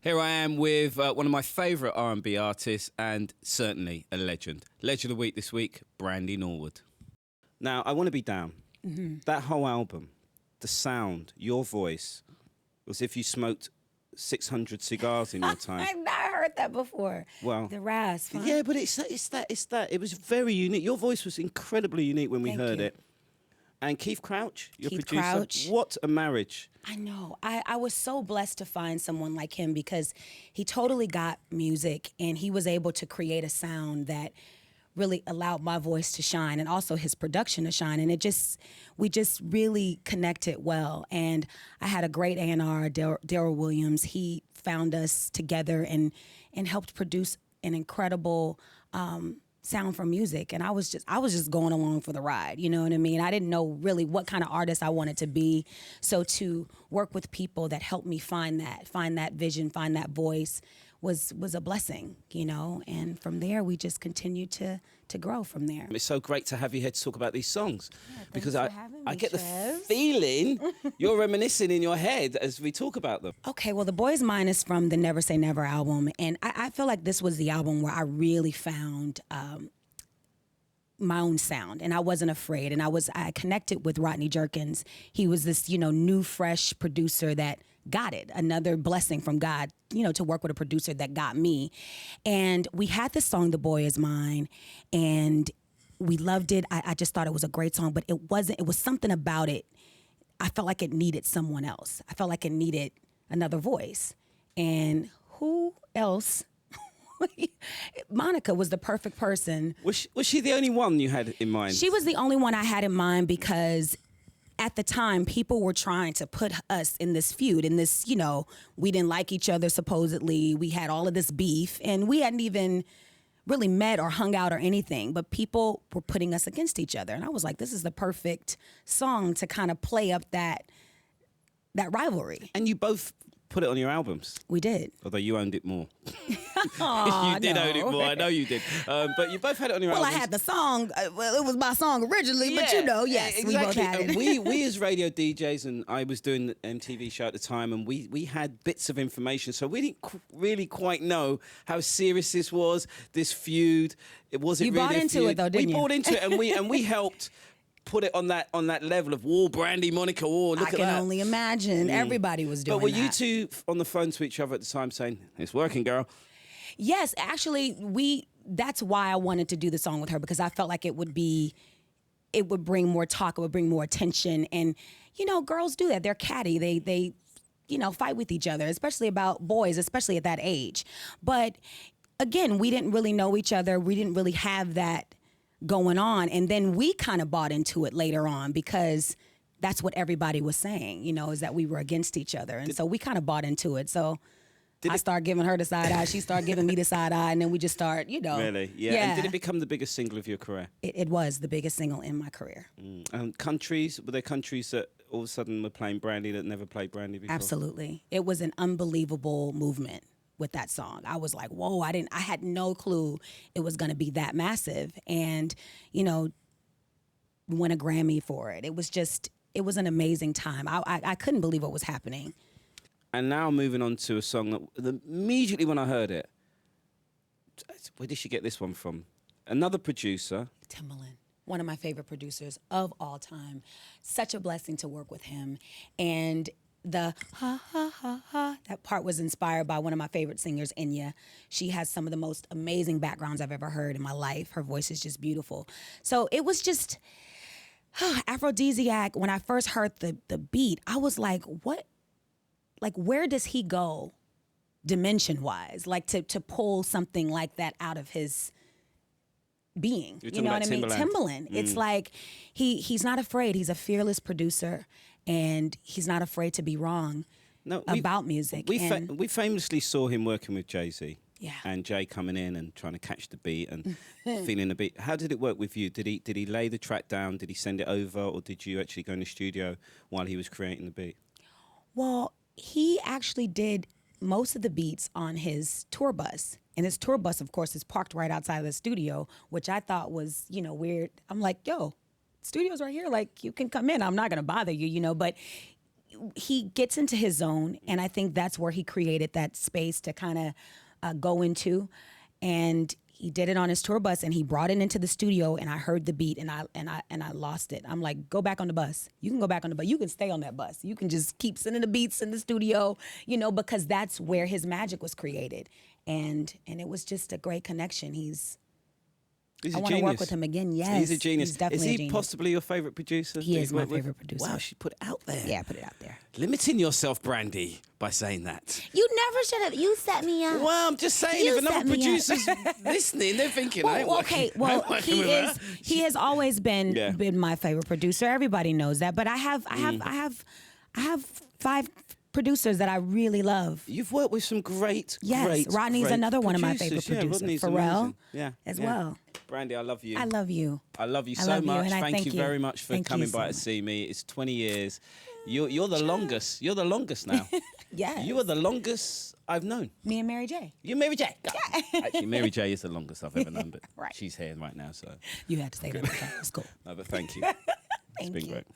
Here I am with one of my favourite R&B artists and certainly a legend. Legend of the Week this week, Brandy Norwood. Now, I Want to Be Down. Mm-hmm. That whole album, the sound, your voice, was if you smoked 600 cigars in your time. I've not heard that before. Well, the rasp. Huh? Yeah, but it's that. It was very unique. Your voice was incredibly unique when we heard it. And Keith Crouch, your producer. Crouch. What a marriage. I know. I was so blessed to find someone like him because he totally got music and he was able to create a sound that really allowed my voice to shine and also his production to shine. And we just really connected well. And I had a great A&R, Daryl Williams. He found us together and helped produce an incredible sound for music. And I was just going along for the ride. You know what I mean? I didn't know really what kind of artist I wanted to be. So to work with people that helped me find that vision, find that voice was a blessing, you know, and from there we just continued to grow from there. It's so great to have you here to talk about these songs because I get Trev. the feeling you're reminiscing in your head as we talk about them. Okay, well, The Boy's Mine is from the Never Say Never album, and I feel like this was the album where I really found my own sound, and I wasn't afraid, and I connected with Rodney Jerkins. He was this, you know, new, fresh producer that got it. Another blessing from God, you know, to work with a producer that got me. And we had this song, The Boy Is Mine, and we loved it. I just thought it was a great song, but it was something about it. I felt like it needed someone else. I felt like it needed another voice. And who else? Monica was the perfect person. Was she the only one you had in mind? She was the only one I had in mind because at the time, people were trying to put us in this feud, in this, you know, we didn't like each other, supposedly. We had all of this beef, and we hadn't even really met or hung out or anything, but people were putting us against each other. And I was like, this is the perfect song to kind of play up that rivalry. And you both put it on your albums. We did. Although you owned it more. Aww, you did own it more. I know you did. But you both had it on your albums. Well, I had the song. Well, it was my song originally, but you know, yes, exactly. We both had it. And we as radio DJs, and I was doing the MTV show at the time, and we had bits of information, so we didn't really quite know how serious this was, this feud. It wasn't really. You bought into it though, didn't you? We bought into it, and we helped put it on that level of war, Brandy, Monica, war. Look at that. I can only imagine. Everybody was doing that. But were you two on the phone to each other at the time saying, it's working, girl? Yes, actually, that's why I wanted to do the song with her, because I felt like it would bring more talk, it would bring more attention. And, you know, girls do that. They're catty. They you know, fight with each other, especially about boys, especially at that age. But again, we didn't really know each other. We didn't really have that going on. And then we kind of bought into it later on because that's what everybody was saying, you know, is that we were against each other. And so we kind of bought into it. So I started giving her the side eye, she started giving me the side eye, and then we just start, you know. Really? Yeah. And did it become the biggest single of your career? It was the biggest single in my career. Countries, were there countries that all of a sudden were playing Brandy that never played Brandy before? Absolutely. It was an unbelievable movement with that song. I was like, whoa, I had no clue it was going to be that massive. And, you know, won a Grammy for it. It was an amazing time. I couldn't believe what was happening. And now moving on to a song that immediately when I heard it, where did she get this one from? Another producer. Timbaland, one of my favorite producers of all time. Such a blessing to work with him. And the ha, ha, ha, ha, that part was inspired by one of my favorite singers, Enya. She has some of the most amazing backgrounds I've ever heard in my life. Her voice is just beautiful. So it was just aphrodisiac. When I first heard the beat, I was like, what? Like, where does he go dimension-wise? Like, to pull something like that out of his being. You're you know what I mean? Timbaland. It's like he's not afraid. He's a fearless producer, and he's not afraid to be wrong about music. We famously saw him working with Jay-Z. Yeah. And Jay coming in and trying to catch the beat and feeling the beat. How did it work with you? Did he lay the track down? Did he send it over? Or did you actually go in the studio while he was creating the beat? Well, he actually did most of the beats on his tour bus. And his tour bus, of course, is parked right outside of the studio, which I thought was, you know, weird. I'm like, yo, studio's right here. Like, you can come in. I'm not going to bother you, you know. But he gets into his zone, and I think that's where he created that space to kind of go into. And he did it on his tour bus, and he brought it into the studio, and I heard the beat, and I lost it. I'm like, go back on the bus. You can go back on the bus. You can stay on that bus. You can just keep sending the beats in the studio, you know, because that's where his magic was created. And it was just a great connection. I want to work with him again. Yes, he's a genius. He's definitely is he a genius. Possibly your favorite producer? He is my favorite producer. Wow, she put it out there. Yeah, put it out there. Limiting yourself, Brandy, by saying that. You never should have. You set me up. Well, I'm just saying, You if another set me up. producer's listening, they're thinking, I ain't working- I ain't working with her. he has always been Yeah. my favorite producer. Everybody knows that. But I have 5 producers that I really love. You've worked with some great, Yes, Rodney's great another one of my producers. favorite producers. Rodney's Pharrell amazing. Yeah, as yeah. well. Brandy, I love you. I love you. I love you I so love you, much. and I Thank thank you you. very much for Thank you coming so by to much. see me. It's 20 years. You're the longest. You're the longest now. Yes. You are the longest I've known. Me and Mary J. You're Mary J. Actually, Mary J is the longest I've ever known, but Right. she's here right now, so You had to say that. It's cool. no. But thank you. It's Thank been you. great.